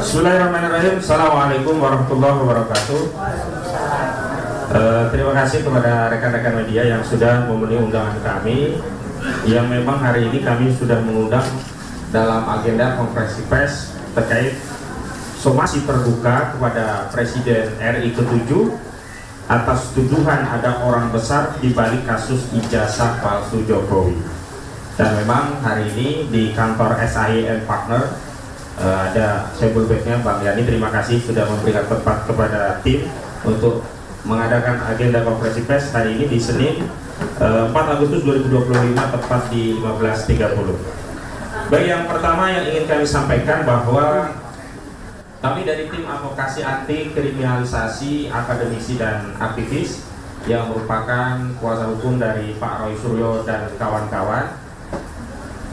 Bismillahirrahmanirrahim. Assalamualaikum warahmatullahi wabarakatuh. Terima kasih kepada rekan-rekan media yang sudah memenuhi undangan kami. Yang memang hari ini kami sudah mengundang dalam agenda konferensi pers terkait somasi terbuka kepada Presiden RI ke-7 atas tuduhan ada orang besar di balik kasus ijazah palsu Jokowi. Dan memang hari ini di kantor SAI and Partner ada sebelumnya Bang Yani, terima kasih sudah memberikan tempat kepada tim untuk mengadakan agenda konferensi pers hari ini di Senin 4 Agustus 2025 tepat di 15.30. Baik, yang pertama yang ingin kami sampaikan bahwa kami dari tim advokasi anti kriminalisasi akademisi dan aktivis yang merupakan kuasa hukum dari Pak Roy Suryo dan kawan-kawan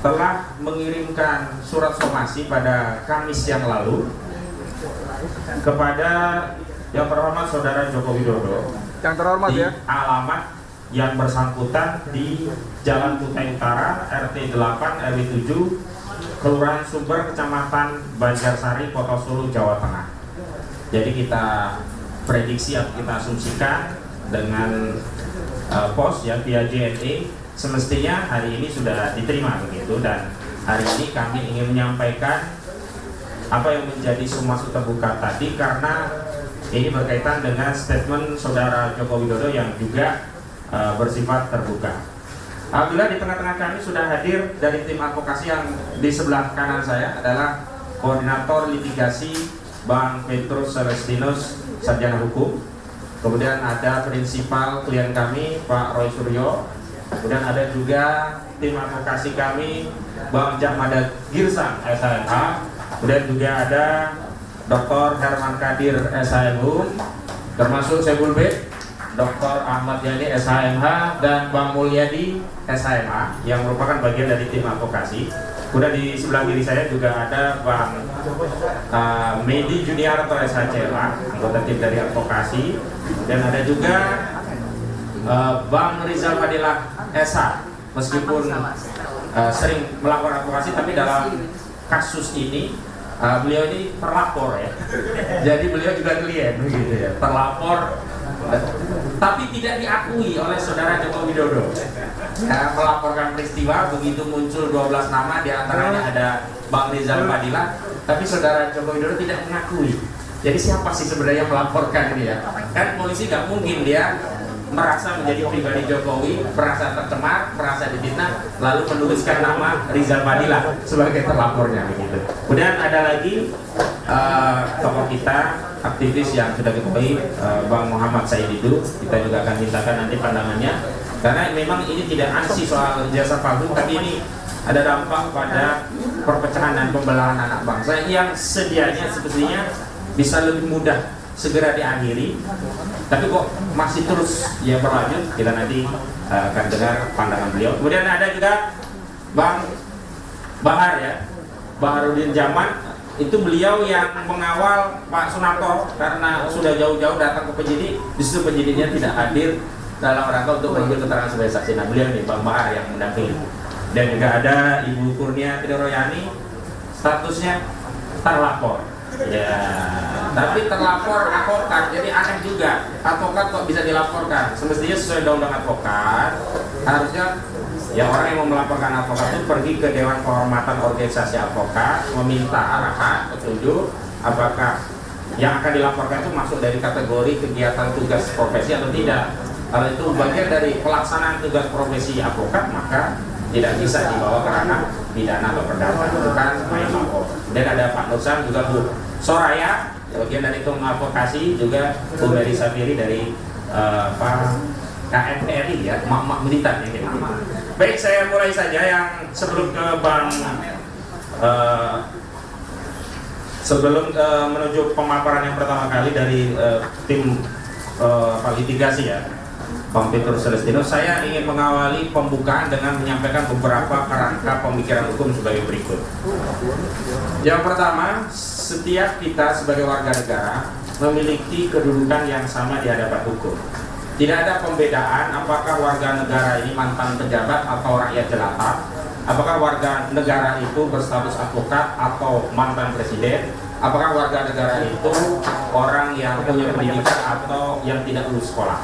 telah mengirimkan surat somasi pada Kamis yang lalu kepada yang terhormat Saudara Joko Widodo yang terhormat di ya, alamat yang bersangkutan di Jalan Kutai Utara RT 8 RW 7 Kelurahan Sumber Kecamatan Banjarsari Kota Solo Jawa Tengah. Jadi kita prediksi atau kita asumsikan dengan pos ya via JNE semestinya hari ini sudah diterima begitu, dan hari ini kami ingin menyampaikan apa yang menjadi somasi terbuka tadi karena ini berkaitan dengan statement Saudara Joko Widodo yang juga bersifat terbuka. Alhamdulillah di tengah-tengah kami sudah hadir dari tim advokasi yang di sebelah kanan saya adalah Koordinator Litigasi Bang Petrus Celestinus Sarjana Hukum, kemudian ada Prinsipal klien kami Pak Roy Suryo, kemudian ada juga tim advokasi kami Bang Jahmada Girsang SHMH, kemudian juga ada Dr. Herman Kadir SHMU, termasuk Sebul B, Dr. Ahmad Yani SHMH, dan Bang Mulyadi SHMA yang merupakan bagian dari tim advokasi. Kemudian di sebelah kiri saya juga ada Bang Medi Junior atau SHCLA, anggota tim dari advokasi, dan ada juga Bang Rizal Fadilah SH, meskipun sering melakukan advokasi, tapi dalam kasus ini beliau ini terlapor ya. Jadi beliau juga klien gitu ya, terlapor, tapi tidak diakui oleh Saudara Joko Widodo. Ya, melaporkan peristiwa begitu muncul 12 nama, diantaranya ada Bang Rizal Fadilah, tapi Saudara Joko Widodo tidak mengakui. Jadi siapa sih sebenarnya yang melaporkan ini ya? Kan polisi nggak mungkin dia merasa menjadi pribadi Jokowi, merasa tercemar, merasa difitnah, lalu menuliskan nama Rizal Fadilah sebagai terlapornya begitu. Kemudian ada lagi tokoh kita, aktivis yang sudah diketahui, Bang Muhammad Saididu. Kita juga akan mintakan nanti pandangannya, karena memang ini tidak ansi soal jasa palsu, tapi ini ada dampak pada perpecahan dan pembelahan anak bangsa yang sedianya sebetulnya bisa lebih mudah segera diakhiri, tapi kok masih terus ya berlanjut. Kita nanti akan dengar pandangan beliau. Kemudian ada juga Bang Bahar ya, Baharudin Zaman, itu beliau yang mengawal Pak Sunarto karena sudah jauh-jauh datang ke penyidik, justru penyidiknya tidak hadir dalam rangka untuk mengambil keterangan sebagai saksi. Nah beliau nih Bang Bahar yang mendampingi. Dan juga ada Ibu Kurnia Triroyani, statusnya terlapor. Ya, tapi terlapor advokat, jadi aneh juga. Advokat kok bisa dilaporkan? Semestinya sesuai undang-undang advokat, harusnya ya orang yang mau melaporkan advokat itu pergi ke Dewan Kehormatan Organisasi Advokat, meminta arahan, petunjuk, apakah yang akan dilaporkan itu masuk dari kategori kegiatan tugas profesi atau tidak. Kalau itu bagian dari pelaksanaan tugas profesi advokat, maka tidak bisa dibawa ke ranah pidana atau perdata, bukan main lapor. Dan ada Pak Nursan, juga Bu Soraya, bagian dari tim advokasi, juga Bu Mary Safiri dari Pak KMPRI ya, mak-mak militan ya. Baik, saya mulai saja yang sebelum ke Bang sebelum menuju pemaparan yang pertama kali dari tim litigasi ya, Bang Petrus Celestinus, saya ingin mengawali pembukaan dengan menyampaikan beberapa kerangka pemikiran hukum sebagai berikut. Yang pertama, setiap kita sebagai warga negara memiliki kedudukan yang sama di hadapan hukum. Tidak ada pembedaan apakah warga negara ini mantan pejabat atau rakyat jelata, apakah warga negara itu berstatus advokat atau mantan presiden, apakah warga negara itu orang yang punya pendidikan atau yang tidak lulus sekolah.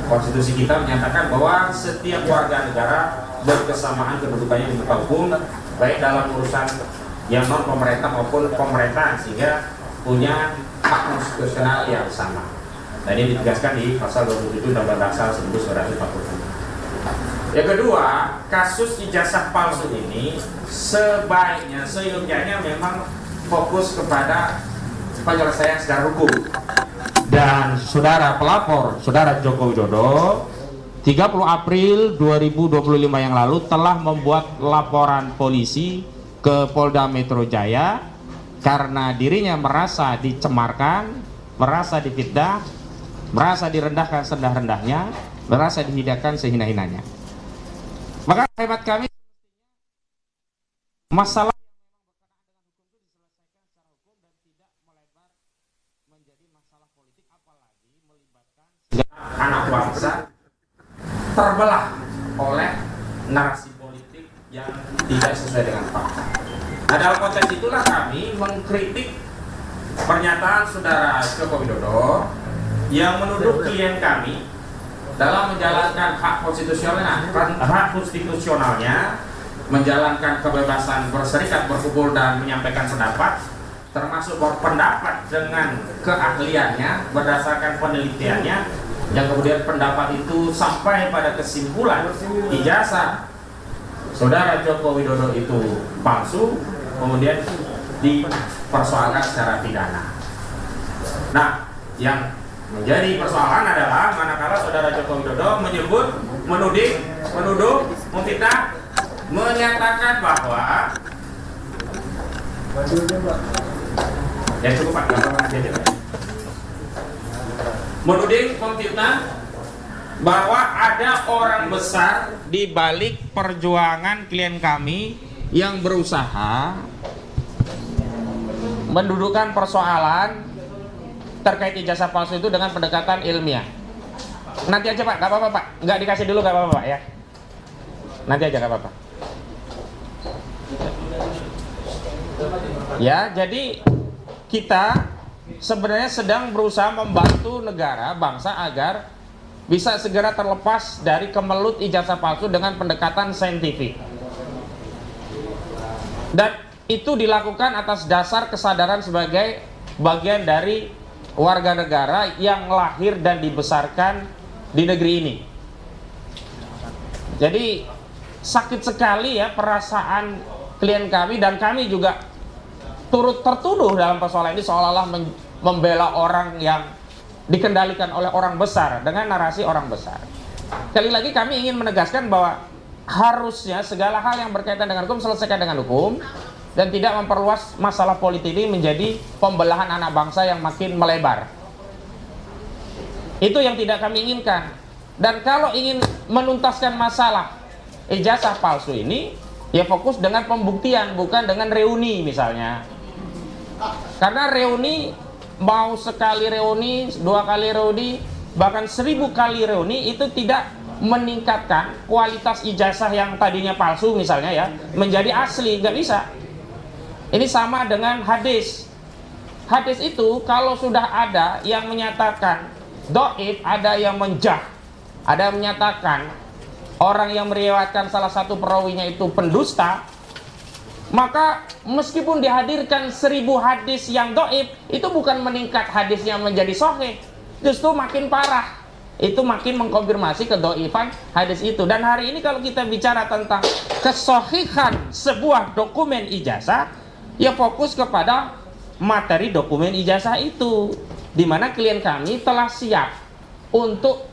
Konstitusi kita menyatakan bahwa setiap warga negara berkesamaan kedudukannya di muka hukum, baik dalam urusan yang non pemerintah maupun pemerintahan, sehingga punya hak konstitusional yang sama. Dan ini ditegaskan di pasal 27 Undang-Undang Dasar 1945. Yang kedua, kasus ijazah palsu ini sebaiknya, seyogyanya memang fokus kepada penyelesaian secara hukum. Dan saudara pelapor, saudara Joko Widodo, 30 April 2025 yang lalu telah membuat laporan polisi ke Polda Metro Jaya karena dirinya merasa dicemarkan, merasa difitnah, merasa direndahkan serendah-rendahnya, merasa dihinakan sehina-hinanya. Maka hemat kami, masalah anak bangsa terbelah oleh narasi politik yang tidak sesuai dengan fakta. Nah, dalam konteks itulah kami mengkritik pernyataan saudara Joko Widodo yang menuduh klien kami dalam menjalankan hak konstitusionalnya, menjalankan kebebasan berserikat, berkumpul dan menyampaikan pendapat, termasuk berpendapat dengan keahliannya berdasarkan penelitiannya, yang kemudian pendapat itu sampai pada kesimpulan ijazah saudara Joko Widodo itu palsu, kemudian dipersoalkan secara pidana. Nah, yang menjadi persoalan adalah manakala saudara Joko Widodo menuduh, memfitnah, menyatakan bahwa ya cukup Pak, menuding, memfitnah bahwa ada orang besar di balik perjuangan klien kami yang berusaha mendudukan persoalan terkait ijazah palsu itu dengan pendekatan ilmiah. Nanti aja Pak, nggak apa-apa Pak, nggak dikasih dulu nggak apa-apa Pak ya. Nanti aja nggak apa-apa. Ya, jadi kita sebenarnya sedang berusaha membantu negara, bangsa agar bisa segera terlepas dari kemelut ijazah palsu dengan pendekatan saintifik. Dan itu dilakukan atas dasar kesadaran sebagai bagian dari warga negara yang lahir dan dibesarkan di negeri ini. Jadi sakit sekali ya perasaan klien kami, dan kami juga turut tertuduh dalam persoalan ini seolah-olah membela orang yang dikendalikan oleh orang besar dengan narasi orang besar. Sekali lagi kami ingin menegaskan bahwa harusnya segala hal yang berkaitan dengan hukum selesaikan dengan hukum, dan tidak memperluas masalah politik ini menjadi pembelahan anak bangsa yang makin melebar. Itu yang tidak kami inginkan. Dan kalau ingin menuntaskan masalah ijazah palsu ini, ya fokus dengan pembuktian, bukan dengan reuni misalnya. Karena reuni, mau sekali reuni, 2 kali reuni, bahkan 1000 kali reuni, itu tidak meningkatkan kualitas ijazah yang tadinya palsu misalnya ya, menjadi asli, nggak bisa. Ini sama dengan hadis. Hadis itu kalau sudah ada yang menyatakan dhaif, ada yang menjah, ada yang menyatakan orang yang meriwayatkan salah satu perawinya itu pendusta, maka meskipun dihadirkan 1000 hadis yang dhaif, itu bukan meningkat hadisnya menjadi sahih, justru makin parah. Itu makin mengkonfirmasi kedhaifan hadis itu. Dan hari ini kalau kita bicara tentang kesahihan sebuah dokumen ijazah, ya fokus kepada materi dokumen ijazah itu, di mana klien kami telah siap untuk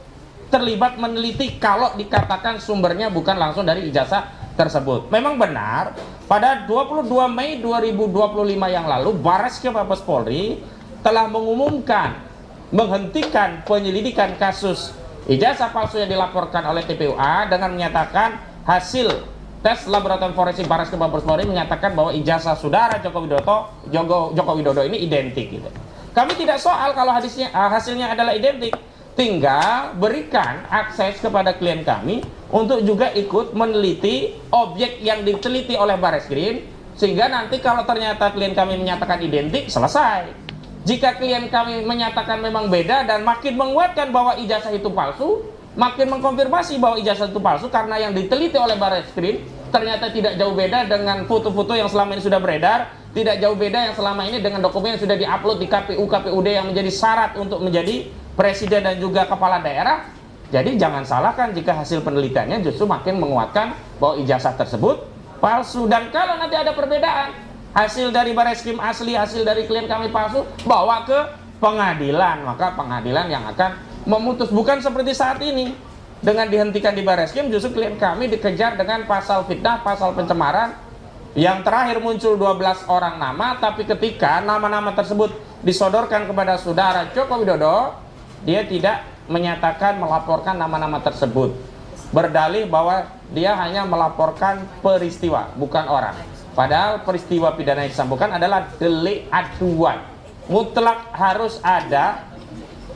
terlibat meneliti kalau dikatakan sumbernya bukan langsung dari ijazah tersebut. Memang benar, pada 22 Mei 2025 yang lalu, Bareskrim Mabes Polri telah mengumumkan menghentikan penyelidikan kasus ijazah palsu yang dilaporkan oleh TPUA dengan menyatakan hasil tes laboratorium forensik Bareskrim Mabes Polri menyatakan bahwa ijazah saudara Joko Widodo ini identik gitu. Kami tidak soal kalau hasilnya adalah identik, tinggal berikan akses kepada klien kami untuk juga ikut meneliti objek yang diteliti oleh Bareskrim Sehingga nanti kalau ternyata klien kami menyatakan identik, selesai. Jika klien kami menyatakan memang beda dan makin menguatkan bahwa ijazah itu palsu, makin mengkonfirmasi bahwa ijazah itu palsu karena yang diteliti oleh Barreskrim ternyata tidak jauh beda dengan foto-foto yang selama ini sudah beredar, tidak jauh beda yang selama ini dengan dokumen yang sudah diupload di KPU, KPUD yang menjadi syarat untuk menjadi presiden dan juga kepala daerah. Jadi jangan salahkan jika hasil penelitiannya justru makin menguatkan bahwa ijazah tersebut palsu. Dan kalau nanti ada perbedaan, hasil dari Barreskrim asli, hasil dari klien kami palsu, bawa ke pengadilan, maka pengadilan yang akan memutus. Bukan seperti saat ini, dengan dihentikan di Barreskrim justru klien kami dikejar dengan pasal fitnah, pasal pencemaran, yang terakhir muncul 12 orang nama, tapi ketika nama-nama tersebut disodorkan kepada saudara Joko Widodo, dia tidak menyatakan melaporkan nama-nama tersebut, berdalih bahwa dia hanya melaporkan peristiwa, bukan orang. Padahal peristiwa pidana yang disambungkan adalah delik aduan. Mutlak harus ada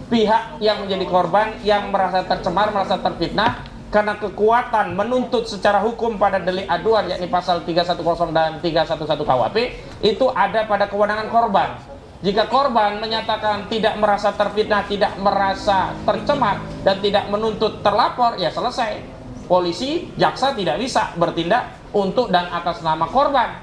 pihak yang menjadi korban yang merasa tercemar, merasa terfitnah karena kekuatan menuntut secara hukum pada delik aduan, yakni pasal 310 dan 311 KUHP, itu ada pada kewenangan korban. Jika korban menyatakan tidak merasa terfitnah, tidak merasa tercemar, dan tidak menuntut terlapor, ya selesai. Polisi, jaksa tidak bisa bertindak untuk dan atas nama korban.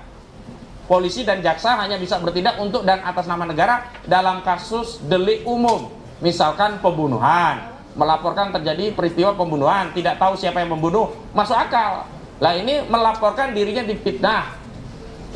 Polisi dan jaksa hanya bisa bertindak untuk dan atas nama negara dalam kasus delik umum. Misalkan pembunuhan, melaporkan terjadi peristiwa pembunuhan, tidak tahu siapa yang membunuh, masuk akal. Lah ini melaporkan dirinya difitnah,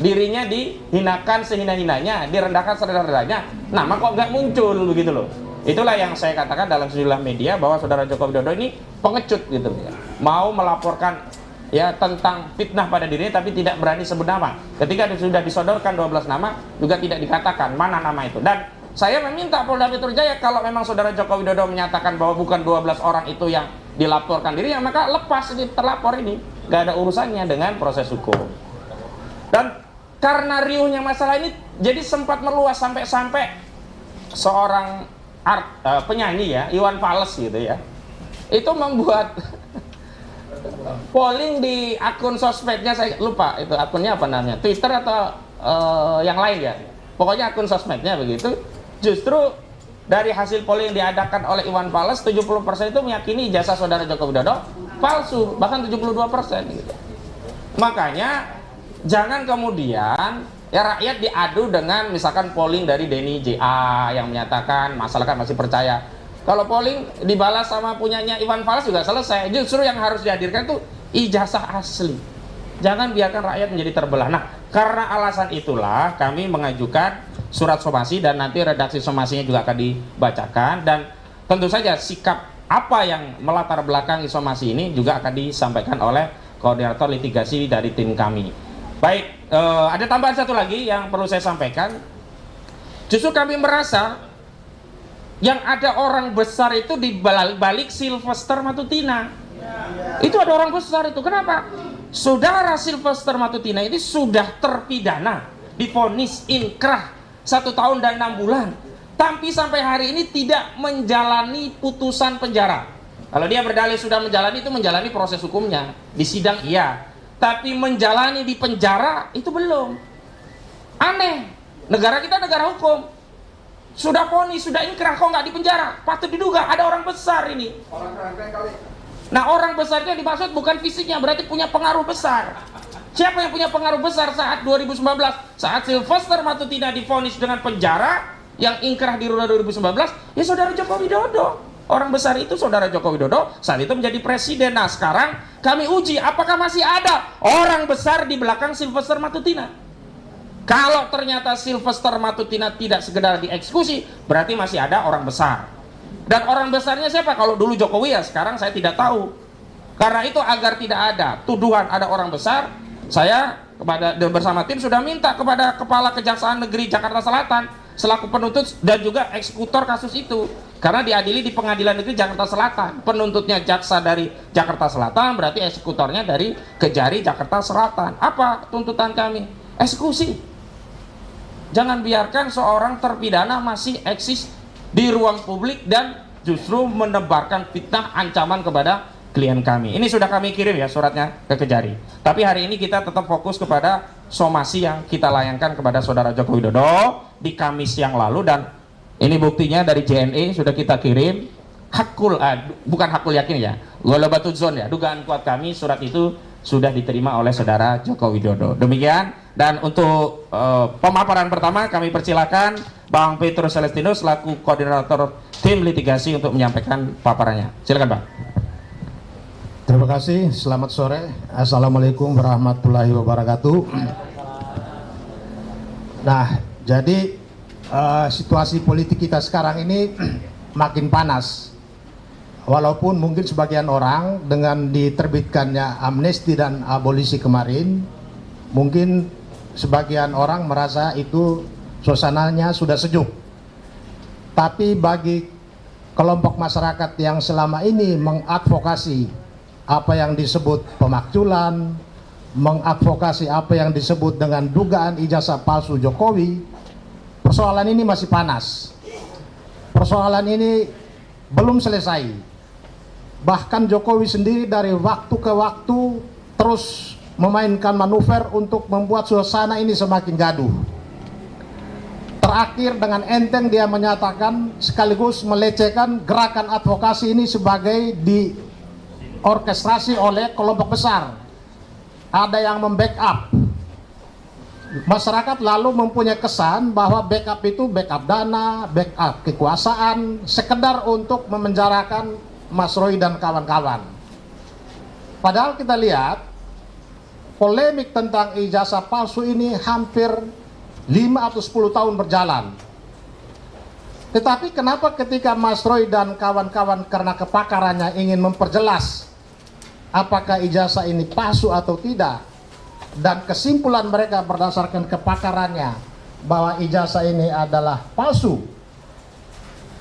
dirinya dihinakan sehina-hinanya, direndahkan serendah-rendahnya, nama kok nggak muncul begitu loh. Itulah yang saya katakan dalam sejumlah media bahwa saudara Joko Widodo ini pengecut gitu ya. Mau melaporkan ya tentang fitnah pada dirinya tapi tidak berani sebut nama. Ketika sudah disodorkan 12 nama juga tidak dikatakan mana nama itu. Dan saya meminta Polda Metro Jaya kalau memang saudara Joko Widodo menyatakan bahwa bukan 12 orang itu yang dilaporkan dirinya, maka lepas ini terlapor ini, gak ada urusannya dengan proses hukum. Dan karena riuhnya masalah ini jadi sempat meluas sampai seorang penyanyi ya, Iwan Fals gitu ya, itu membuat polling di akun sosmednya, saya lupa itu akunnya apa namanya, Twitter atau yang lain ya, pokoknya akun sosmednya begitu. Justru dari hasil polling yang diadakan oleh Iwan Fals, 70% itu meyakini ijazah saudara Joko Widodo palsu, bahkan 72% gitu. Makanya jangan kemudian ya rakyat diadu dengan misalkan polling dari Denny JA yang menyatakan masyarakat masih percaya. Kalau polling dibalas sama punyanya Iwan Fals juga selesai. Justru yang harus dihadirkan itu ijazah asli. Jangan biarkan rakyat menjadi terbelah. Nah, karena alasan itulah kami mengajukan surat somasi dan nanti redaksi somasinya juga akan dibacakan, dan tentu saja sikap apa yang melatar belakang somasi ini juga akan disampaikan oleh koordinator litigasi dari tim kami. Baik, ada tambahan satu lagi yang perlu saya sampaikan. Justru kami merasa yang ada orang besar itu di balik Sylvester Matutina. Itu ada orang besar itu. Kenapa? Saudara Sylvester Matutina ini sudah terpidana, divonis inkrah 1 tahun dan 6 bulan. Tapi sampai hari ini tidak menjalani putusan penjara. Kalau dia berdalih sudah menjalani, itu menjalani proses hukumnya. Di sidang iya. Tapi menjalani di penjara itu belum. Aneh. Negara kita negara hukum. Sudah vonis, sudah inkrah, kok nggak di penjara? Patut diduga ada orang besar ini. Nah, orang besar itu yang dimaksud bukan fisiknya, berarti punya pengaruh besar. Siapa yang punya pengaruh besar saat 2019? Saat Sylvester Matutina divonis dengan penjara, yang inkrah di 2019, ya saudara Joko Widodo. Orang besar itu saudara Joko Widodo saat itu menjadi presiden. Nah, sekarang kami uji apakah masih ada orang besar di belakang Sylvester Matutina. Kalau ternyata Sylvester Matutina tidak sekedar dieksekusi, berarti masih ada orang besar. Dan orang besarnya siapa? Kalau dulu Jokowi, ya sekarang saya tidak tahu. Karena itu agar tidak ada tuduhan ada orang besar, saya bersama tim sudah minta kepada Kepala Kejaksaan Negeri Jakarta Selatan selaku penuntut dan juga eksekutor kasus itu, karena diadili di Pengadilan Negeri Jakarta Selatan. Penuntutnya jaksa dari Jakarta Selatan, berarti eksekutornya dari Kejari Jakarta Selatan. Apa tuntutan kami? Eksekusi. Jangan biarkan seorang terpidana masih eksis di ruang publik dan justru menebarkan fitnah ancaman kepada klien kami. Ini sudah kami kirim ya suratnya ke Kejari. Tapi hari ini kita tetap fokus kepada somasi yang kita layangkan kepada Saudara Joko Widodo di Kamis yang lalu, dan ini buktinya dari JNE sudah kita kirim. Bukan hakul yakin ya, ghalabatul dzon ya, dugaan kuat kami, surat itu sudah diterima oleh Saudara Joko Widodo. Demikian, dan untuk pemaparan pertama kami persilakan Bang Petrus Celestino selaku koordinator tim litigasi untuk menyampaikan paparannya. Silakan Bang. Terima kasih, selamat sore. Assalamualaikum warahmatullahi wabarakatuh. Nah, jadi situasi politik kita sekarang ini makin panas. Walaupun mungkin sebagian orang dengan diterbitkannya amnesti dan abolisi kemarin, mungkin sebagian orang merasa itu suasananya sudah sejuk. Tapi bagi kelompok masyarakat yang selama ini mengadvokasi apa yang disebut pemakzulan, mengadvokasi apa yang disebut dengan dugaan ijazah palsu Jokowi, persoalan ini masih panas. Persoalan ini belum selesai. Bahkan Jokowi sendiri dari waktu ke waktu terus memainkan manuver untuk membuat suasana ini semakin gaduh. Terakhir dengan enteng dia menyatakan sekaligus melecehkan gerakan advokasi ini sebagai diorkestrasi oleh kelompok besar. Ada yang membackup. Masyarakat lalu mempunyai kesan bahwa backup itu backup dana, backup kekuasaan, sekedar untuk memenjarakan Mas Roy dan kawan-kawan. Padahal kita lihat polemik tentang ijazah palsu ini hampir 5 atau 10 tahun berjalan. Tetapi kenapa ketika Mas Roy dan kawan-kawan karena kepakarannya ingin memperjelas apakah ijazah ini palsu atau tidak, dan kesimpulan mereka berdasarkan kepakarannya bahwa ijazah ini adalah palsu,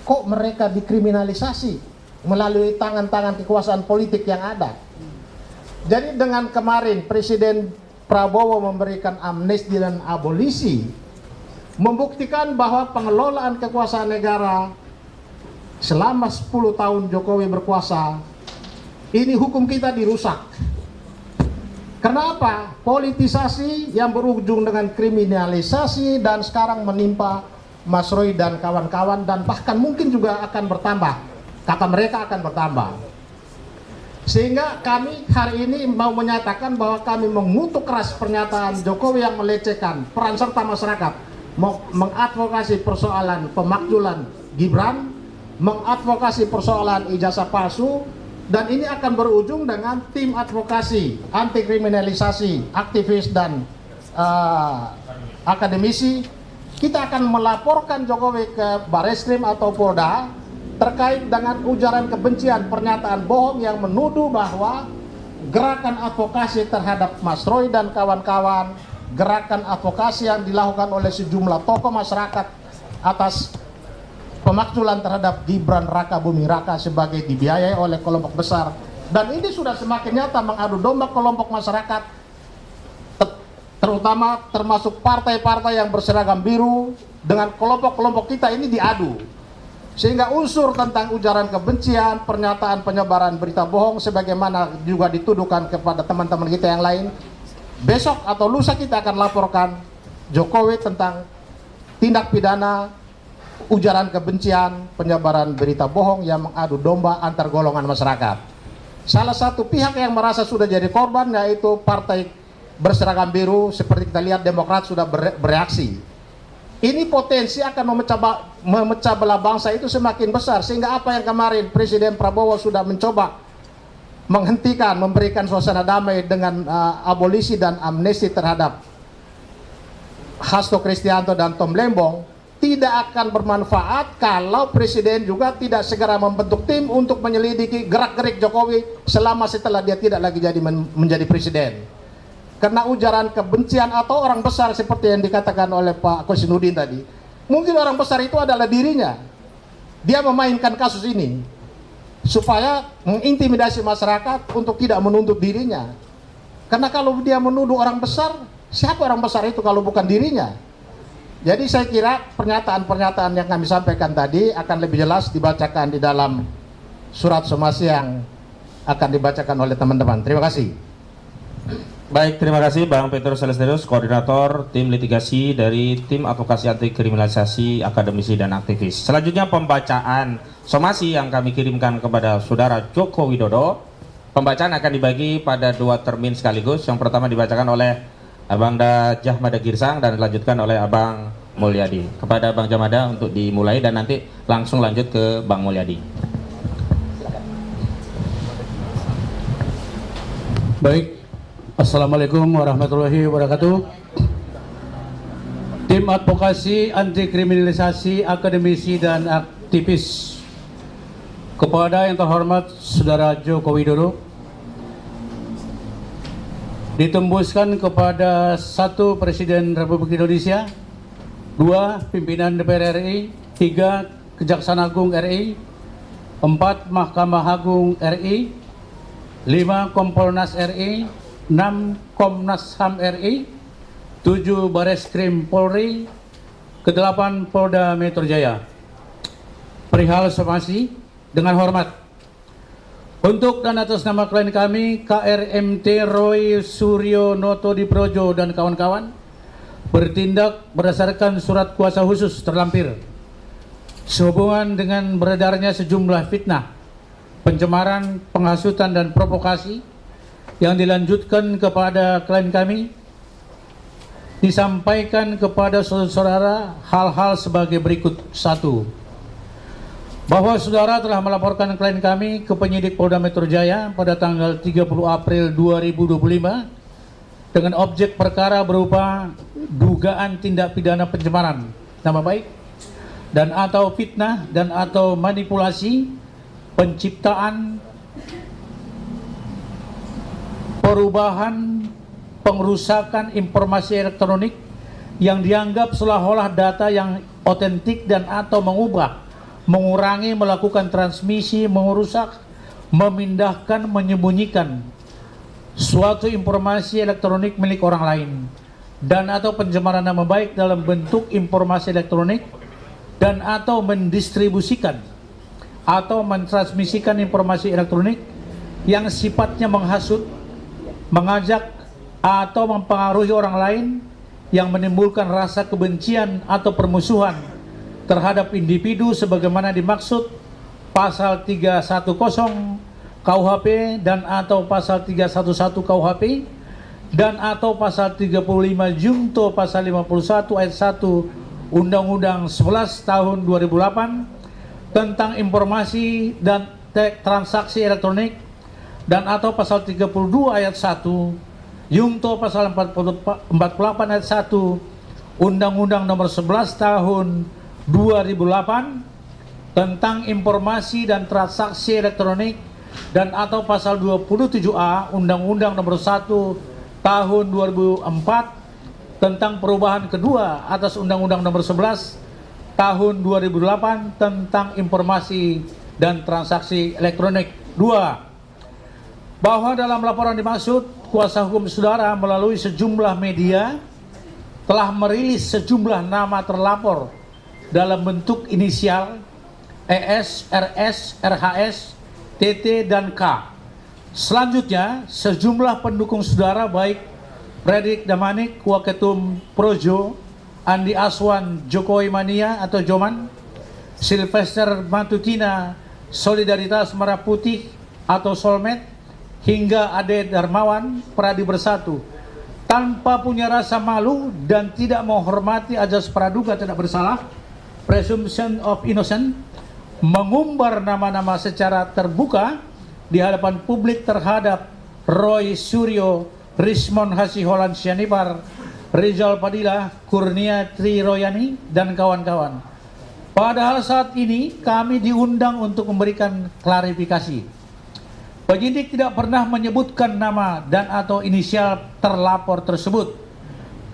kok mereka dikriminalisasi melalui tangan-tangan kekuasaan politik yang ada? Jadi dengan kemarin Presiden Prabowo memberikan amnesti dan abolisi, membuktikan bahwa pengelolaan kekuasaan negara selama 10 tahun Jokowi berkuasa, ini hukum kita dirusak. Kenapa? Politisasi yang berujung dengan kriminalisasi dan sekarang menimpa Mas Roy dan kawan-kawan, dan bahkan mungkin juga akan bertambah. Kata mereka akan bertambah. Sehingga kami hari ini mau menyatakan bahwa kami mengutuk keras pernyataan Jokowi yang melecehkan peran serta masyarakat, mengadvokasi persoalan pemakzulan Gibran, mengadvokasi persoalan ijazah palsu, dan ini akan berujung dengan tim advokasi anti kriminalisasi aktivis dan akademisi. Kita akan melaporkan Jokowi ke Barreskrim atau Polda terkait dengan ujaran kebencian, pernyataan bohong yang menuduh bahwa gerakan advokasi terhadap Mas Roy dan kawan-kawan, gerakan advokasi yang dilakukan oleh sejumlah tokoh masyarakat atas pemakzulan terhadap Gibran Raka Buming Raka sebagai dibiayai oleh kelompok besar, dan ini sudah semakin nyata mengadu domba kelompok masyarakat, terutama termasuk partai-partai yang berseragam biru dengan kelompok-kelompok kita ini diadu. Sehingga unsur tentang ujaran kebencian, pernyataan penyebaran berita bohong sebagaimana juga dituduhkan kepada teman-teman kita yang lain, besok atau lusa kita akan laporkan Jokowi tentang tindak pidana ujaran kebencian, penyebaran berita bohong yang mengadu domba antar golongan masyarakat. Salah satu pihak yang merasa sudah jadi korban yaitu partai berseragam biru, seperti kita lihat Demokrat sudah bereaksi. Ini potensi akan memecah belah bangsa itu semakin besar, sehingga apa yang kemarin Presiden Prabowo sudah mencoba menghentikan, memberikan suasana damai dengan abolisi dan amnesti terhadap Hasto Kristianto dan Tom Lembong, tidak akan bermanfaat kalau Presiden juga tidak segera membentuk tim untuk menyelidiki gerak-gerik Jokowi selama setelah dia tidak lagi menjadi Presiden. Karena ujaran kebencian atau orang besar seperti yang dikatakan oleh Pak Kosinudin tadi, mungkin orang besar itu adalah dirinya. Dia memainkan kasus ini supaya mengintimidasi masyarakat untuk tidak menuntut dirinya. Karena kalau dia menuduh orang besar, siapa orang besar itu kalau bukan dirinya? Jadi saya kira pernyataan-pernyataan yang kami sampaikan tadi akan lebih jelas dibacakan di dalam surat somasi yang akan dibacakan oleh teman-teman. Terima kasih. Baik, terima kasih Bang Petrus Celestinius, Koordinator Tim Litigasi dari Tim Advokasi Anti Kriminalisasi Akademisi dan Aktivis. Selanjutnya pembacaan somasi yang kami kirimkan kepada Saudara Joko Widodo. Pembacaan akan dibagi pada 2 termin sekaligus. Yang pertama dibacakan oleh Abang Jahmada Girsang dan dilanjutkan oleh Abang Mulyadi. Kepada Bang Jahmada untuk dimulai dan nanti langsung lanjut ke Bang Mulyadi. Baik. Assalamualaikum warahmatullahi wabarakatuh. Tim Advokasi Anti Kriminalisasi Akademisi dan Aktivis. Kepada yang terhormat Saudara Joko Widodo, ditembuskan kepada 1. Presiden Republik Indonesia, 2. Pimpinan DPR RI, 3. Kejaksaan Agung RI, 4. Mahkamah Agung RI, 5. Kompolnas RI, 6. Komnas HAM RI, 7. Bareskrim Polri, ke-8 Polda Metro Jaya. Perihal somasi dengan hormat. Untuk dan atas nama klien kami KRMT Roy Suryo Noto Diprojo dan kawan-kawan bertindak berdasarkan surat kuasa khusus terlampir sehubungan dengan beredarnya sejumlah fitnah, pencemaran, penghasutan dan provokasi yang dilanjutkan kepada klien kami, disampaikan kepada saudara hal-hal sebagai berikut. 1. Bahwa saudara telah melaporkan klien kami ke penyidik Polda Metro Jaya pada tanggal 30 April 2025 dengan objek perkara berupa dugaan tindak pidana pencemaran nama baik dan atau fitnah dan atau manipulasi, penciptaan, perubahan, pengrusakan informasi elektronik yang dianggap seolah-olah data yang otentik dan atau mengubah, mengurangi, melakukan transmisi, merusak, memindahkan, menyembunyikan suatu informasi elektronik milik orang lain dan atau pencemaran nama baik dalam bentuk informasi elektronik dan atau mendistribusikan atau mentransmisikan informasi elektronik yang sifatnya menghasut, mengajak atau mempengaruhi orang lain yang menimbulkan rasa kebencian atau permusuhan terhadap individu sebagaimana dimaksud pasal 310 KUHP dan atau pasal 311 KUHP dan atau pasal 35 Junto pasal 51 ayat 1 Undang-Undang 11 tahun 2008 tentang informasi dan transaksi elektronik dan atau pasal 32 ayat 1 Junto pasal 48 ayat 1 Undang-Undang nomor 11 tahun 2008 tentang informasi dan transaksi elektronik dan atau pasal 27A Undang-Undang nomor 1 tahun 2004 tentang perubahan kedua atas Undang-Undang nomor 11 tahun 2008 tentang informasi dan transaksi elektronik. 2. Bahwa dalam laporan dimaksud, kuasa hukum saudara melalui sejumlah media telah merilis sejumlah nama terlapor dalam bentuk inisial ES, RS, RHS, TT, dan K. Selanjutnya, sejumlah pendukung saudara baik Fredrik Damanik, Waketum Projo, Andi Aswan, Jokowi Mania atau Joman, Sylvester Matutina, Solidaritas Merah Putih atau Solmed, hingga Ade Darmawan, Pradi Bersatu, tanpa punya rasa malu dan tidak menghormati azas praduga tidak bersalah, presumption of innocent, mengumbar nama-nama secara terbuka di hadapan publik terhadap Roy Suryo, Rismon Hasiholan Sianipar, Rizal Padilla, Kurnia Tri Royani, dan kawan-kawan. Padahal saat ini kami diundang untuk memberikan klarifikasi. Penyidik tidak pernah menyebutkan nama dan atau inisial terlapor tersebut.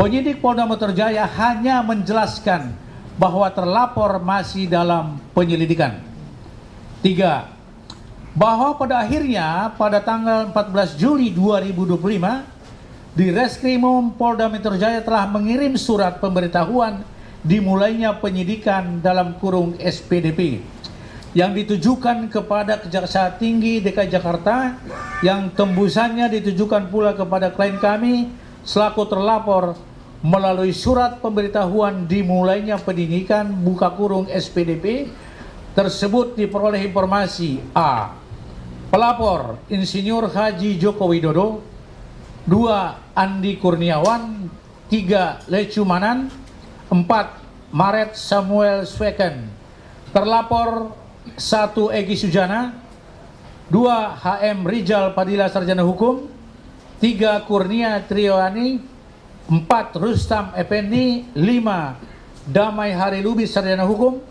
Penyidik Polda Metro Jaya hanya menjelaskan bahwa terlapor masih dalam penyelidikan. 3. Bahwa pada akhirnya pada tanggal 14 Juli 2025 di Reskrimum Polda Metro Jaya telah mengirim surat pemberitahuan dimulainya penyidikan dalam kurung SPDP yang ditujukan kepada Kejaksaan Tinggi DKI Jakarta, yang tembusannya ditujukan pula kepada klien kami selaku terlapor melalui surat pemberitahuan dimulainya penyidikan buka kurung SPDP tersebut diperoleh informasi: A. Pelapor Insinyur Haji Joko Widodo, 2. Andi Kurniawan, 3. Lecumanan, 4. Maret Samuel Sweken. Terlapor 1. Egy Sujana, 2. HM Rijal Padilla Sarjana Hukum, 3. Kurnia Triowani, 4. Rustam Effendi, 5. Damai Hari Lubis Sarjana Hukum,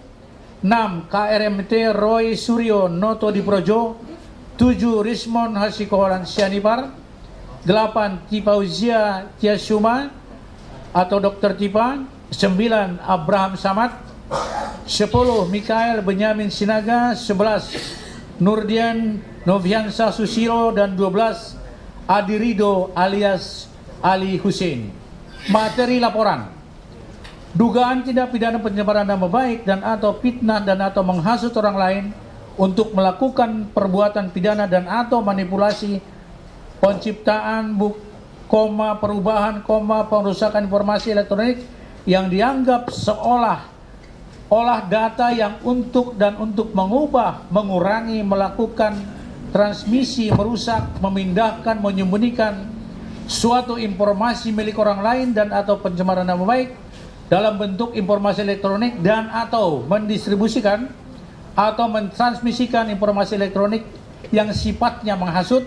6. KRMT Roy Suryo Noto Diprojo, 7. Rismon Hasikolan Sianipar, 8. Tipauzia Tiasuma atau Dr. Tipa, 9. Abraham Samad, 10. Mikael Benyamin Sinaga, 11. Nurdian Noviansa Susilo, dan 12. Adi Rido alias Ali Hussein. Materi laporan: dugaan tindak pidana penyebaran nama baik dan atau fitnah dan atau menghasut orang lain untuk melakukan perbuatan pidana dan atau manipulasi penciptaan, perubahan, pengerusakan informasi elektronik yang dianggap seolah data yang untuk mengubah, mengurangi, melakukan transmisi, merusak, memindahkan, menyembunyikan suatu informasi milik orang lain dan atau pencemaran nama baik dalam bentuk informasi elektronik dan atau mendistribusikan atau mentransmisikan informasi elektronik yang sifatnya menghasut,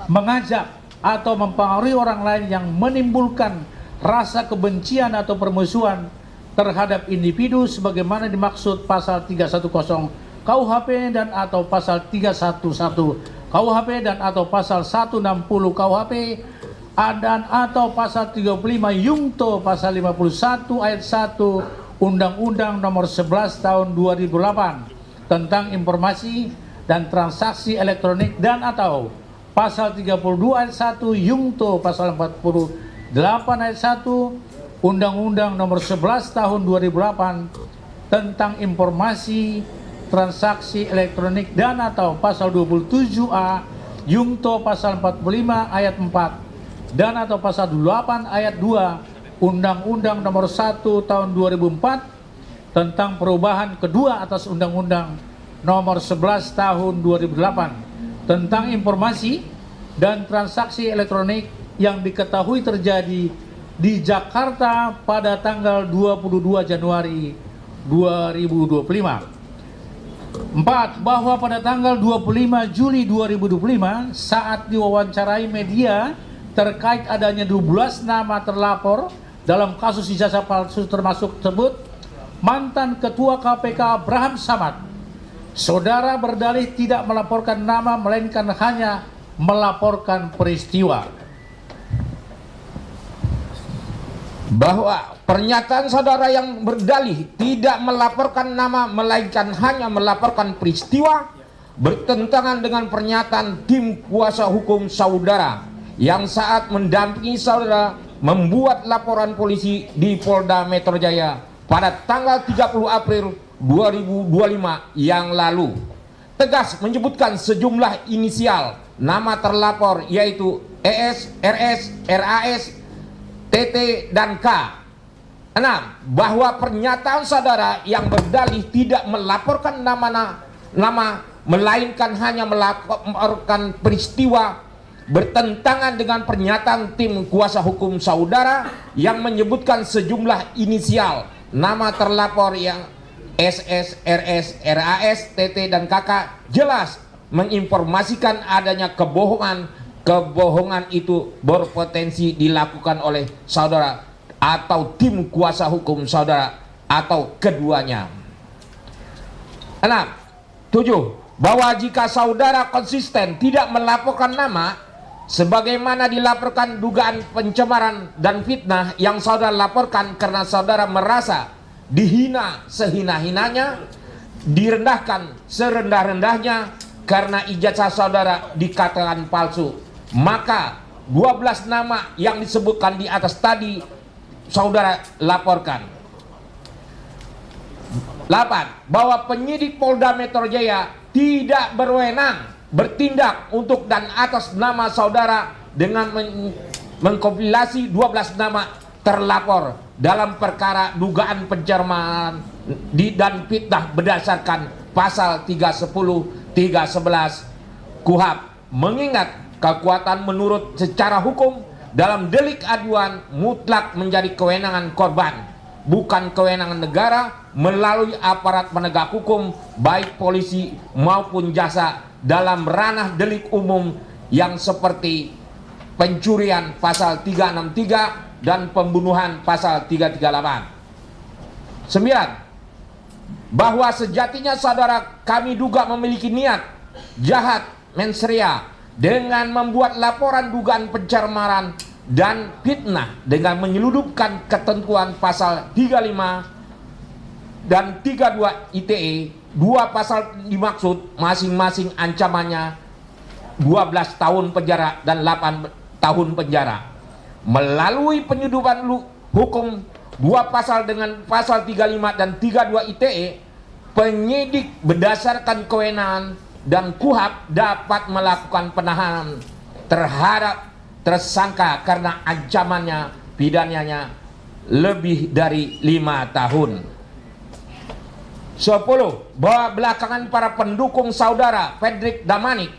mengajak atau mempengaruhi orang lain yang menimbulkan rasa kebencian atau permusuhan terhadap individu sebagaimana dimaksud pasal 310 KUHP dan atau pasal 311 KUHP dan atau pasal 160 KUHP dan atau pasal 35 Yungto pasal 51 ayat 1 Undang-Undang Nomor 11 Tahun 2008 tentang informasi dan transaksi elektronik dan atau pasal 32 ayat 1 Yungto pasal 48 ayat 1 Undang-Undang Nomor 11 Tahun 2008 tentang informasi transaksi elektronik dan atau pasal 27A Yungto pasal 45 ayat 4 dan atau pasal 8 ayat 2 Undang-Undang Nomor 1 Tahun 2004 tentang perubahan kedua atas Undang-Undang Nomor 11 Tahun 2008 tentang informasi dan transaksi elektronik yang diketahui terjadi di Jakarta pada tanggal 22 Januari 2025. 4. Bahwa pada tanggal 25 Juli 2025 saat diwawancarai media terkait adanya 12 nama terlapor dalam kasus ijazah palsu termasuk tersebut mantan Ketua KPK Abraham Samad, saudara berdalih tidak melaporkan nama melainkan hanya melaporkan peristiwa. Bahwa pernyataan saudara yang berdalih tidak melaporkan nama melainkan hanya melaporkan peristiwa bertentangan dengan pernyataan tim kuasa hukum saudara yang saat mendampingi saudara membuat laporan polisi di Polda Metro Jaya pada tanggal 30 April 2025 yang lalu. Tegas menyebutkan sejumlah inisial nama terlapor yaitu ES, RS, RAS, TT, dan K. 6. Bahwa pernyataan saudara yang berdalih tidak melaporkan nama melainkan hanya melaporkan peristiwa bertentangan dengan pernyataan tim kuasa hukum saudara yang menyebutkan sejumlah inisial nama terlapor yang SS, RS, RAS, TT, dan KK jelas menginformasikan adanya kebohongan itu berpotensi dilakukan oleh saudara atau tim kuasa hukum saudara atau keduanya. 6. 7. Bahwa jika saudara konsisten tidak melaporkan nama sebagaimana dilaporkan dugaan pencemaran dan fitnah yang saudara laporkan karena saudara merasa dihina sehina-hinanya, direndahkan serendah-rendahnya karena ijazah saudara dikatakan palsu, maka 12 nama yang disebutkan di atas tadi saudara laporkan. 8. Bahwa penyidik Polda Metro Jaya tidak berwenang bertindak untuk dan atas nama saudara dengan mengkompilasi 12 nama terlapor dalam perkara dugaan pencemaran dan fitnah berdasarkan pasal 310, 311 KUHP, mengingat kekuatan menurut secara hukum dalam delik aduan mutlak menjadi kewenangan korban, bukan kewenangan negara melalui aparat penegak hukum baik polisi maupun jasa dalam ranah delik umum yang seperti pencurian pasal 363 dan pembunuhan pasal 338. 9. Bahwa sejatinya saudara kami duga memiliki niat jahat mensrea dengan membuat laporan dugaan pencemaran dan fitnah dengan menyeludupkan ketentuan pasal 35 dan 32 ITE. Dua pasal dimaksud masing-masing ancamannya 12 tahun penjara dan 8 tahun penjara. Melalui penyeludupan hukum dua pasal dengan pasal 35 dan 32 ITE, penyidik berdasarkan kewenangan dan KUHP dapat melakukan penahanan terhadap tersangka karena ancamannya pidananya lebih dari 5 tahun. 10. Bahwa belakangan para pendukung saudara Fredrik Damanik,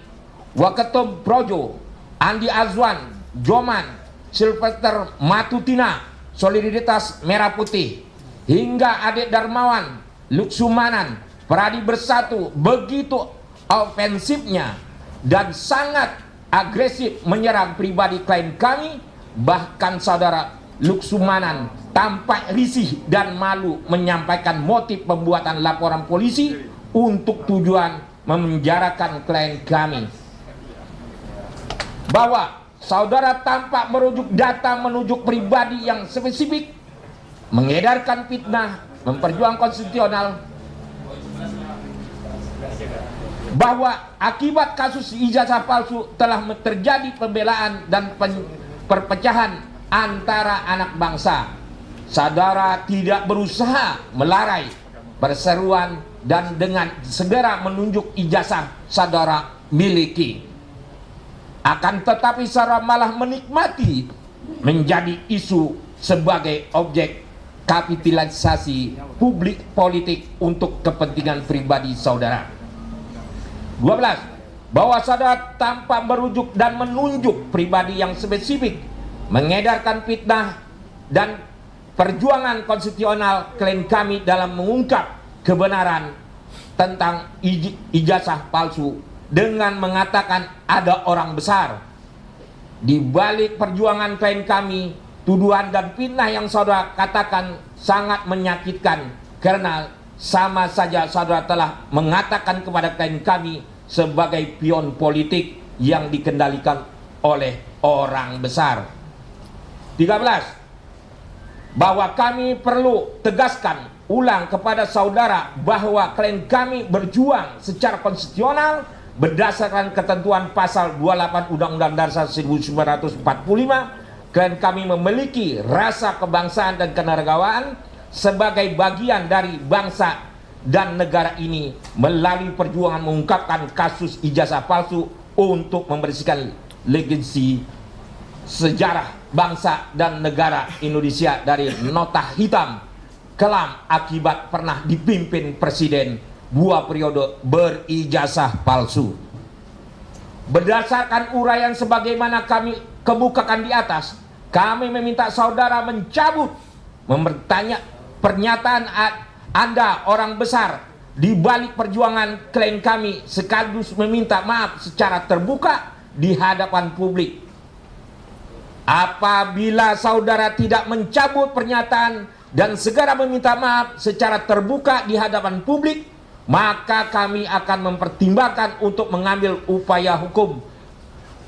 Waketum Projo, Andi Azwan, Joman, Silvester Matutina, Solidaritas Merah Putih, hingga Adik Darmawan, Luksumanan, Pradi Bersatu begitu ofensifnya dan sangat agresif menyerang pribadi klien kami. Bahkan saudara Luksumanan tampak risih dan malu menyampaikan motif pembuatan laporan polisi untuk tujuan memenjarakan klien kami. Bahwa saudara tampak merujuk data menunjuk pribadi yang spesifik, mengedarkan fitnah, memperjuangkan konstitusional. Bahwa akibat kasus ijazah palsu telah terjadi pembelaan dan perpecahan antara anak bangsa. Saudara tidak berusaha melarai perseruan dan dengan segera menunjuk ijazah saudara miliki. Akan tetapi saudara malah menikmati menjadi isu sebagai objek kapitalisasi publik politik untuk kepentingan pribadi saudara. 12. Bahwa saudara tanpa merujuk dan menunjuk pribadi yang spesifik mengedarkan fitnah dan perjuangan konstitusional klien kami dalam mengungkap kebenaran tentang ijazah palsu dengan mengatakan ada orang besar di balik perjuangan klien kami. Tuduhan dan fitnah yang saudara katakan sangat menyakitkan karena sama saja saudara telah mengatakan kepada klien kami sebagai pion politik yang dikendalikan oleh orang besar. 13. Bahwa kami perlu tegaskan ulang kepada saudara bahwa klien kami berjuang secara konstitusional berdasarkan ketentuan pasal 28 Undang-Undang Dasar 1945. Klien kami memiliki rasa kebangsaan dan kenegaraan sebagai bagian dari bangsa dan negara ini melalui perjuangan mengungkapkan kasus ijazah palsu untuk membersihkan legasi sejarah bangsa dan negara Indonesia dari nota hitam kelam akibat pernah dipimpin presiden 2 periode berijazah palsu. Berdasarkan uraian sebagaimana kami kemukakan di atas, kami meminta saudara mencabut mempertanya pernyataan Anda orang besar di balik perjuangan klien kami, sekaligus meminta maaf secara terbuka di hadapan publik. Apabila saudara tidak mencabut pernyataan dan segera meminta maaf secara terbuka di hadapan publik, maka kami akan mempertimbangkan untuk mengambil upaya hukum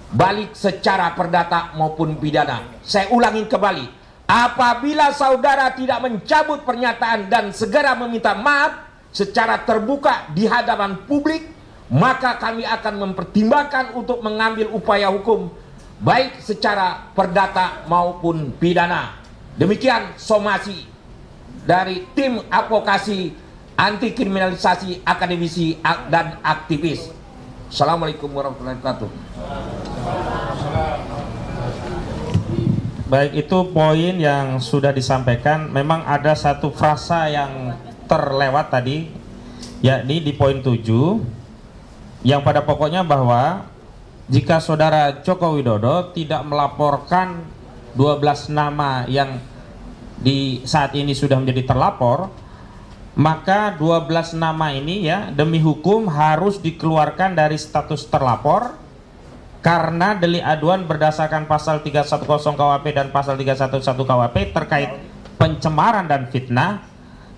balik secara perdata maupun pidana. Saya ulangi kembali, apabila saudara tidak mencabut pernyataan dan segera meminta maaf secara terbuka di hadapan publik, maka kami akan mempertimbangkan untuk mengambil upaya hukum baik secara perdata maupun pidana. Demikian somasi dari tim advokasi anti kriminalisasi akademisi dan aktivis. Assalamualaikum warahmatullahi wabarakatuh. Baik, itu poin yang sudah disampaikan. Memang ada satu frasa yang terlewat tadi, yakni di poin 7, yang pada pokoknya bahwa jika saudara Joko Widodo tidak melaporkan 12 nama yang di saat ini sudah menjadi terlapor, maka 12 nama ini ya demi hukum harus dikeluarkan dari status terlapor karena delik aduan berdasarkan pasal 310 KUHP dan pasal 311 KUHP terkait pencemaran dan fitnah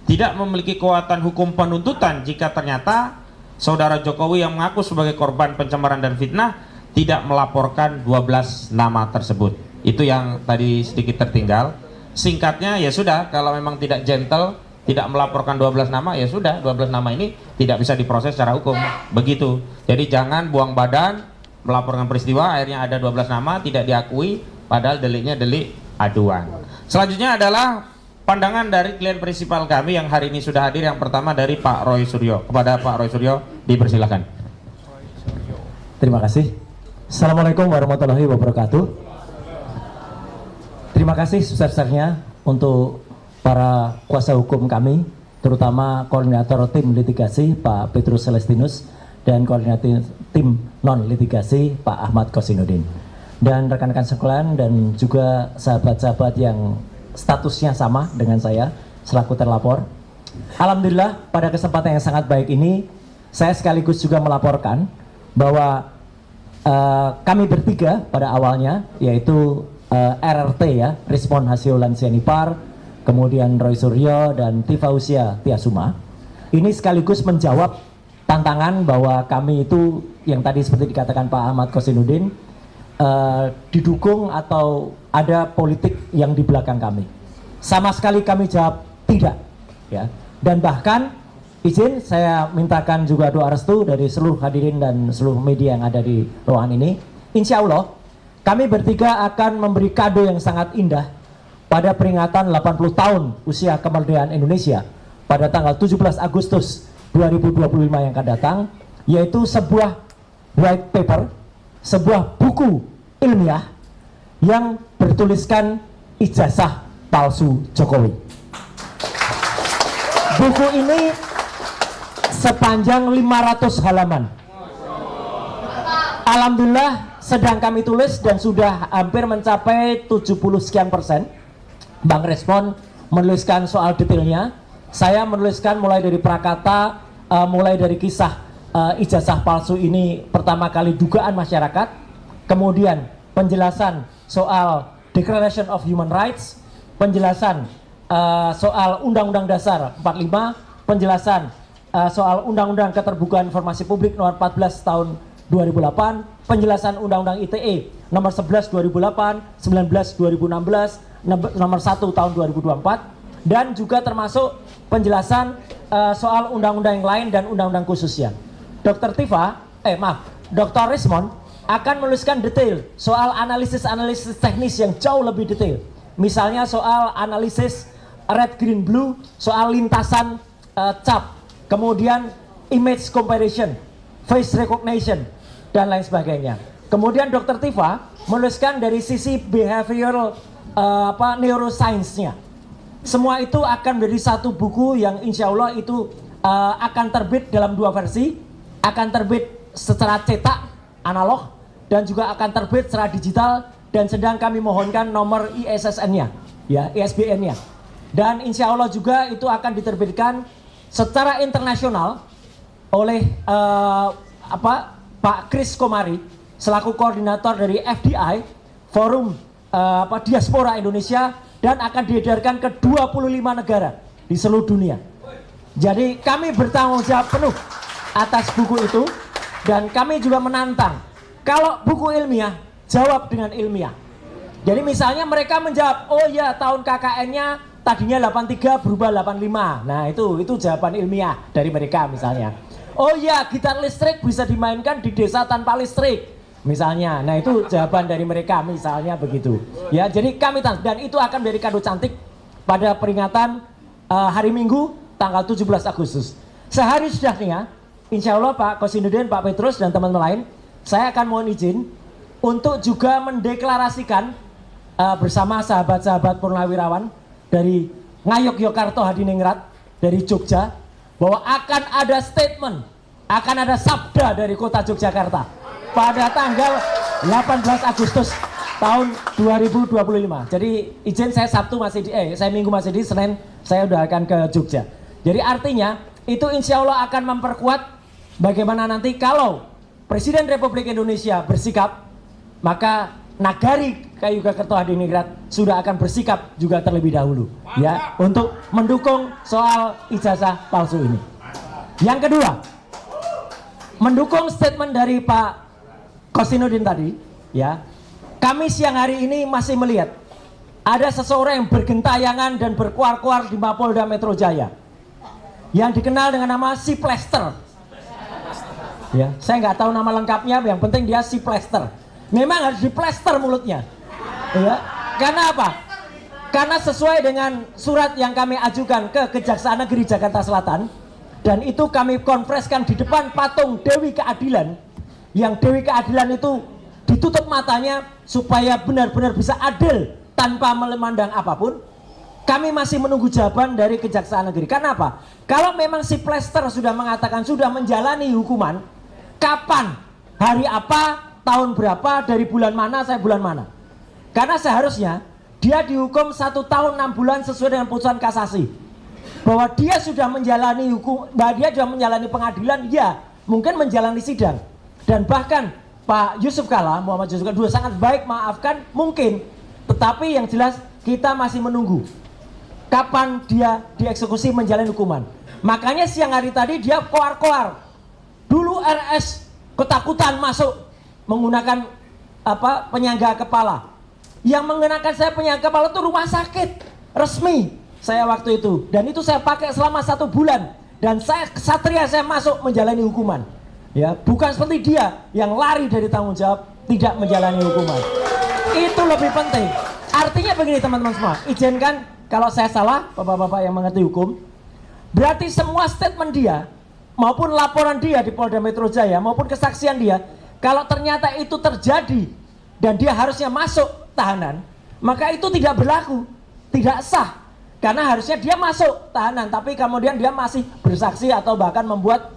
tidak memiliki kekuatan hukum penuntutan jika ternyata saudara Jokowi yang mengaku sebagai korban pencemaran dan fitnah tidak melaporkan 12 nama tersebut. Itu yang tadi sedikit tertinggal. Singkatnya ya sudah, kalau memang tidak gentle, tidak melaporkan 12 nama, ya sudah, 12 nama ini tidak bisa diproses secara hukum. Begitu. Jadi jangan buang badan melaporkan peristiwa, akhirnya ada 12 nama tidak diakui, padahal deliknya delik aduan. Selanjutnya adalah pandangan dari klien prinsipal kami yang hari ini sudah hadir. Yang pertama dari Pak Roy Suryo. Kepada Pak Roy Suryo dipersilakan. Terima kasih. Assalamualaikum warahmatullahi wabarakatuh. Terima kasih sebesar-besarnya untuk para kuasa hukum kami, terutama koordinator tim litigasi Pak Petrus Celestinus dan koordinator tim non litigasi Pak Ahmad Kosinudin, dan rekan-rekan sekalian dan juga sahabat-sahabat yang statusnya sama dengan saya selaku terlapor. Alhamdulillah pada kesempatan yang sangat baik ini saya sekaligus juga melaporkan bahwa kami bertiga pada awalnya, yaitu RRT ya, Rismon Hasio Lansianipar, kemudian Roy Suryo dan Tifausia Tiasuma, ini sekaligus menjawab tantangan bahwa kami itu yang tadi seperti dikatakan Pak Ahmad Kosinudin didukung atau ada politik yang di belakang kami. Sama sekali kami jawab tidak ya. Dan bahkan izin saya mintakan juga doa restu dari seluruh hadirin dan seluruh media yang ada di ruangan ini. Insya Allah kami bertiga akan memberi kado yang sangat indah pada peringatan 80 tahun usia kemerdekaan Indonesia pada tanggal 17 Agustus 2025 yang akan datang, yaitu sebuah white paper, sebuah buku ilmiah yang bertuliskan ijazah palsu Jokowi. Buku ini sepanjang 500 halaman. Alhamdulillah sedang kami tulis dan sudah hampir mencapai 70 sekian persen. Bang Respon menuliskan soal detailnya. Saya menuliskan mulai dari prakata, mulai dari kisah ijazah palsu ini pertama kali dugaan masyarakat, kemudian penjelasan soal Declaration of Human Rights, penjelasan soal Undang-Undang Dasar 45, penjelasan soal Undang-Undang Keterbukaan Informasi Publik nomor 14 tahun 2008, penjelasan Undang-Undang ITE nomor 11 2008, 19 2016, nomor 1 tahun 2024, dan juga termasuk penjelasan soal undang-undang yang lain dan undang-undang khususnya. Dr. Dr. Rismon akan menuliskan detail soal analisis teknis yang jauh lebih detail. Misalnya soal analisis red, green, blue, soal lintasan cap, kemudian image comparison, face recognition, dan lain sebagainya. Kemudian Dr. Tifa menuliskan dari sisi behavioral neuroscience-nya. Semua itu akan menjadi satu buku yang insya Allah itu akan terbit dalam 2 versi, akan terbit secara cetak analog dan juga akan terbit secara digital, dan sedang kami mohonkan nomor ISSN-nya, ya, ISBN-nya. Dan insya Allah juga itu akan diterbitkan secara internasional oleh Pak Kris Komari selaku koordinator dari FDI, Forum Diaspora Indonesia, dan akan diedarkan ke 25 negara di seluruh dunia. Jadi kami bertanggung jawab penuh atas buku itu, dan kami juga menantang kalau buku ilmiah jawab dengan ilmiah. Jadi misalnya mereka menjawab, oh ya tahun KKN-nya tadinya 83 berubah 85. Nah itu jawaban ilmiah dari mereka misalnya. Oh ya gitar listrik bisa dimainkan di desa tanpa listrik misalnya. Nah itu jawaban dari mereka misalnya begitu. Ya jadi kami dan itu akan menjadi kado cantik pada peringatan hari Minggu tanggal 17 Agustus. Sehari sudahnya, insya Allah Pak Kosinudin, Pak Petrus, dan teman-teman lain, saya akan mohon izin untuk juga mendeklarasikan bersama sahabat-sahabat Purnawirawan dari Ngayogyakarta Hadiningrat, dari Jogja, bahwa akan ada statement, akan ada sabda dari kota Yogyakarta pada tanggal 18 Agustus tahun 2025. Jadi izin saya saya Minggu masih di, Senin saya udah akan ke Jogja. Jadi artinya itu insya Allah akan memperkuat bagaimana nanti kalau Presiden Republik Indonesia bersikap, maka Nagari Ngayogyakarta Hadiningrat sudah akan bersikap juga terlebih dahulu, ya, untuk mendukung soal ijazah palsu ini. Yang kedua, mendukung statement dari Pak Kosinudin tadi, ya. Kami siang hari ini masih melihat ada seseorang yang bergentayangan dan berkuar-kuar di Mapolda Metro Jaya yang dikenal dengan nama si Plester. Ya, saya nggak tahu nama lengkapnya, yang penting dia si Plester. Memang harus diplester mulutnya, ya. Karena apa? Karena sesuai dengan surat yang kami ajukan ke Kejaksaan Negeri Jakarta Selatan, dan itu kami konfreskan di depan patung Dewi Keadilan, yang Dewi Keadilan itu ditutup matanya supaya benar-benar bisa adil tanpa memandang apapun. Kami masih menunggu jawaban dari Kejaksaan Negeri. Karena apa? Kalau memang si Plester sudah mengatakan sudah menjalani hukuman, kapan, hari apa, tahun berapa, dari bulan mana, saya bulan mana. Karena seharusnya dia dihukum 1 tahun 6 bulan sesuai dengan putusan kasasi, bahwa dia sudah menjalani bahwa dia sudah menjalani pengadilan, ya, mungkin menjalani sidang. Dan bahkan Pak Yusuf Kalla, Muhammad Yusuf Kalla, sangat baik maafkan mungkin, tetapi yang jelas kita masih menunggu kapan dia dieksekusi menjalani hukuman. Makanya siang hari tadi dia koar-koar. Dulu RS ketakutan masuk menggunakan penyangga kepala. Yang mengenakan saya penyangga kepala itu rumah sakit resmi saya waktu itu, dan itu saya pakai selama 1 bulan, dan saya kesatria, saya masuk menjalani hukuman, ya, bukan seperti dia yang lari dari tanggung jawab tidak menjalani hukuman. Itu lebih penting. Artinya begini teman-teman semua, izinkan kalau saya salah, bapak-bapak yang mengerti hukum, berarti semua statement dia maupun laporan dia di Polda Metro Jaya maupun kesaksian dia, kalau ternyata itu terjadi dan dia harusnya masuk tahanan, maka itu tidak berlaku, tidak sah. Karena harusnya dia masuk tahanan, tapi kemudian dia masih bersaksi atau bahkan membuat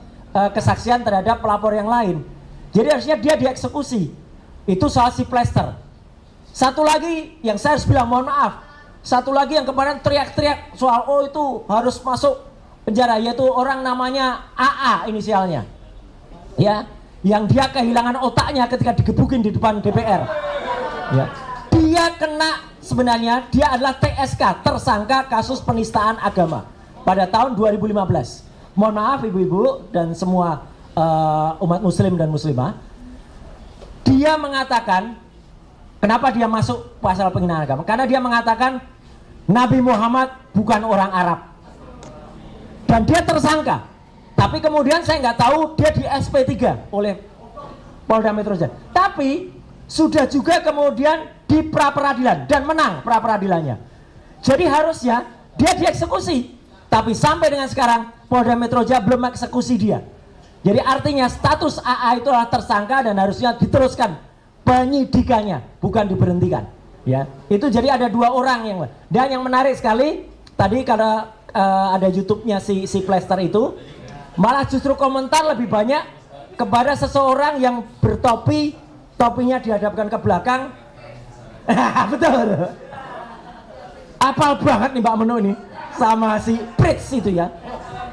kesaksian terhadap pelapor yang lain. Jadi harusnya dia dieksekusi. Itu soal si Plester. Satu lagi yang saya harus bilang mohon maaf, satu lagi yang kemarin teriak-teriak soal oh itu harus masuk penjara, yaitu orang namanya AA inisialnya, ya, yang dia kehilangan otaknya ketika digebukin di depan DPR, ya. Dia kena, sebenarnya dia adalah TSK, tersangka kasus penistaan agama pada tahun 2015. Mohon maaf ibu-ibu dan semua umat muslim dan muslimah, dia mengatakan, kenapa dia masuk pasal penghinaan agama? Karena dia mengatakan Nabi Muhammad bukan orang Arab, dan dia tersangka. Tapi kemudian saya nggak tahu dia di SP3 oleh Polda Metro Jaya. Tapi sudah juga kemudian di pra peradilan dan menang pra peradilannya. Jadi harusnya dia dieksekusi. Tapi sampai dengan sekarang Polda Metro Jaya belum eksekusi dia. Jadi artinya status AA itu adalah tersangka dan harusnya diteruskan penyidikannya, bukan diberhentikan. Ya, itu jadi ada 2 orang yang. Dan yang menarik sekali tadi karena ada YouTube-nya si Plester itu, malah justru komentar lebih banyak kepada seseorang yang bertopi, topinya dihadapkan ke belakang. Betul. Apal banget nih Mbak Menu ini sama si Pritz itu ya.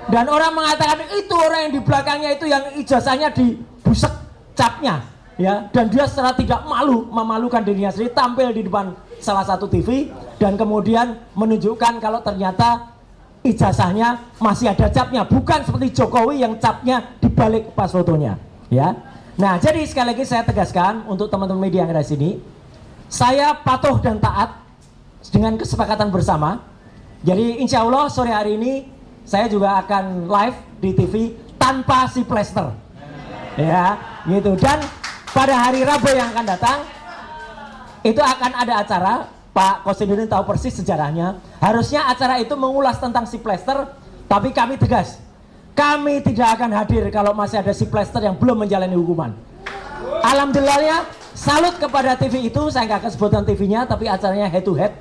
Dan orang mengatakan itu orang yang di belakangnya itu yang ijazahnya dibusek capnya, ya. Dan dia secara tidak memalukan dirinya sendiri tampil di depan salah satu TV dan kemudian menunjukkan kalau ternyata ijazahnya masih ada capnya, bukan seperti Jokowi yang capnya dibalik pas fotonya, ya. Nah, jadi sekali lagi saya tegaskan untuk teman-teman media yang ada di sini, saya patuh dan taat dengan kesepakatan bersama. Jadi insya Allah sore hari ini saya juga akan live di TV tanpa si Plester, ya, gitu. Dan pada hari Rabu yang akan datang itu akan ada acara. Pak Kosinudin tahu persis sejarahnya. Harusnya acara itu mengulas tentang si Plester, Tapi kami tegas, kami tidak akan hadir kalau masih ada si Plester yang belum menjalani hukuman. Alhamdulillahnya, salut kepada TV itu, saya nggak akan sebutkan TV-nya, tapi acaranya head to head.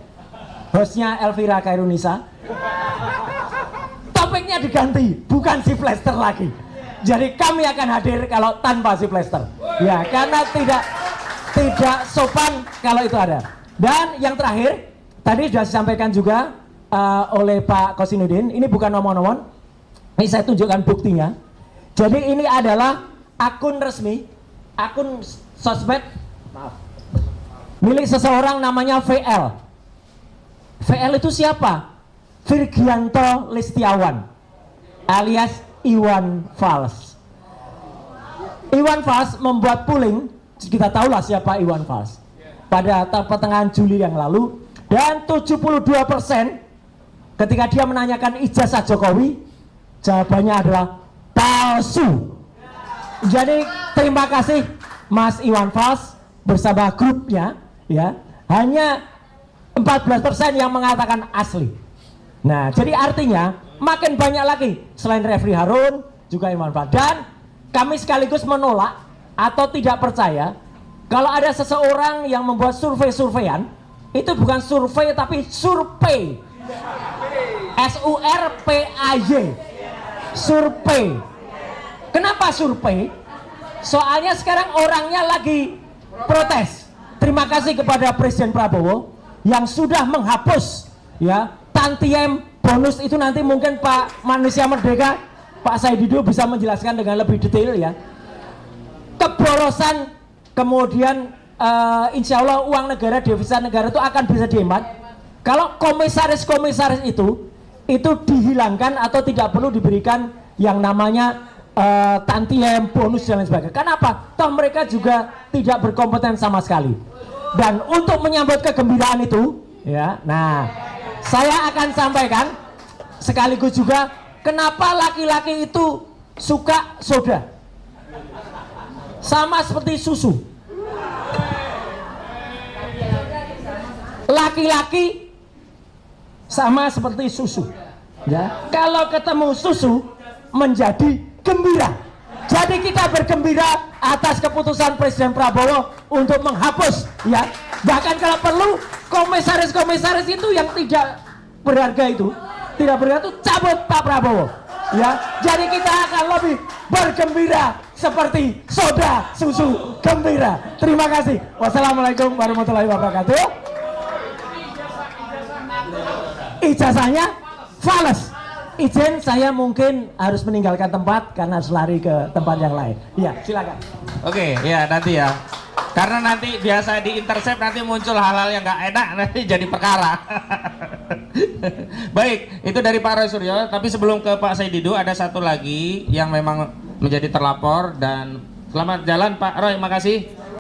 Hostnya Elvira Khairunisa. Topiknya diganti, bukan si Plester lagi. Jadi kami akan hadir kalau tanpa si Plester. Ya, karena tidak sopan kalau itu ada. Dan yang terakhir, tadi sudah disampaikan juga oleh Pak Kosinudin, ini bukan omong-omong, ini saya tunjukkan buktinya. Jadi ini adalah akun resmi, akun sosmed, maaf, milik seseorang namanya VL. VL itu siapa? Virgianto Listiawan alias Iwan Fals. Iwan Fals membuat polling, kita tahulah siapa Iwan Fals, pada pertengahan Juli yang lalu, dan 72% ketika dia menanyakan ijazah Jokowi, jawabannya adalah palsu. Jadi terima kasih Mas Iwan Fals bersama grupnya, ya, hanya 14% yang mengatakan asli. Nah, jadi artinya makin banyak lagi selain Refri Harun juga Iwan Fals. Dan kami sekaligus menolak atau tidak percaya kalau ada seseorang yang membuat survei-surveian, itu bukan survei tapi survei. SURPAY. Survei. Kenapa survei? Soalnya sekarang orangnya lagi protes. Terima kasih kepada Presiden Prabowo yang sudah menghapus, ya, tantiem bonus itu. Nanti mungkin Pak Manusia Merdeka, Pak Said Didu bisa menjelaskan dengan lebih detail, ya. Keborosan, kemudian insya Allah uang negara, devisa negara itu akan bisa dihemat kalau komisaris-komisaris itu dihilangkan atau tidak perlu diberikan yang namanya tantiem, bonus dan lain sebagainya. Kenapa? Toh mereka juga tidak berkompeten sama sekali. Dan untuk menyambut kegembiraan itu, ya, nah, saya akan sampaikan sekaligus juga kenapa laki-laki itu suka soda, sama seperti susu. Laki-laki sama seperti susu, ya. Kalau ketemu susu menjadi gembira. Jadi kita bergembira atas keputusan Presiden Prabowo untuk menghapus, ya. Bahkan kalau perlu komisaris-komisaris itu yang tidak berharga itu cabut Pak Prabowo, ya. Jadi kita akan lebih bergembira seperti soda susu gembira. Terima kasih. Wassalamualaikum warahmatullahi wabarakatuh. Ijazahnya fals. Izin, saya mungkin harus meninggalkan tempat karena harus lari ke tempat yang lain. Iya, silakan. Oke, ya nanti ya. Karena nanti biasa di intercept nanti muncul hal-hal yang nggak enak, nanti jadi perkara. Baik, itu dari Pak Roy Suryo. Tapi sebelum ke Pak Said Didu, ada satu lagi yang memang menjadi terlapor. Dan selamat jalan Pak Roy, makasih.